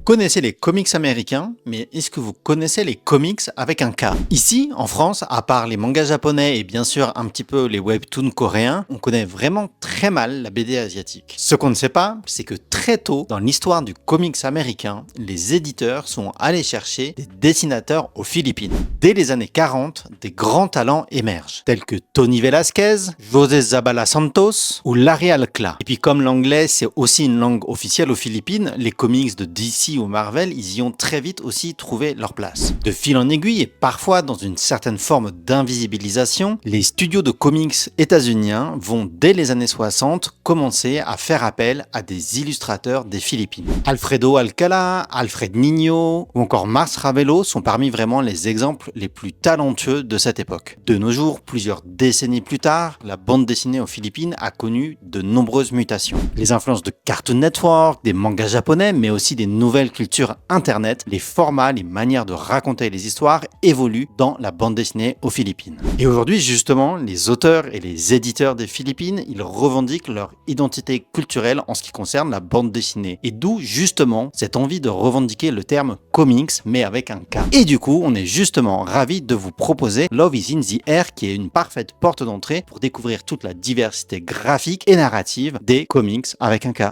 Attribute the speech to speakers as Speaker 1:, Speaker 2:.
Speaker 1: connaissez les comics américains, mais est-ce que vous connaissez les comics avec un K? Ici, en France, à part les mangas japonais et bien sûr un petit peu les webtoons coréens, on connaît vraiment très mal la BD asiatique. Ce qu'on ne sait pas, c'est que très tôt dans l'histoire du comics américain, les éditeurs sont allés chercher des dessinateurs aux Philippines. Dès les années 40, des grands talents émergent, tels que Tony Velasquez, José Zabala Santos ou Larry Alcla. Et puis comme l'anglais c'est aussi une langue officielle aux Philippines, les comics de DC ou Marvel, ils y ont très vite aussi trouvé leur place. De fil en aiguille et parfois dans une certaine forme d'invisibilisation, les studios de comics états-uniens vont dès les années 60 commencer à faire appel à des illustrateurs des Philippines. Alfredo Alcala, Alfred Nino ou encore Mars Ravelo sont parmi vraiment les exemples les plus talentueux de cette époque. De nos jours, plusieurs décennies plus tard, la bande dessinée aux Philippines a connu de nombreuses mutations. Les influences de Cartoon Network, des mangas japonais, mais aussi des nouvelles cultures internet, les formats, les manières de raconter les histoires évoluent dans la bande dessinée aux Philippines. Et aujourd'hui, justement, les auteurs et les éditeurs des Philippines, ils revendiquent leur identité culturelle en ce qui concerne la bande dessinée. Et d'où, justement, cette envie de revendiquer le terme comics, mais avec un K. Et du coup, on est justement ravis de vous proposer Love is in the Air, qui est une parfaite porte d'entrée pour découvrir toute la diversité graphique et narrative des comics avec un K.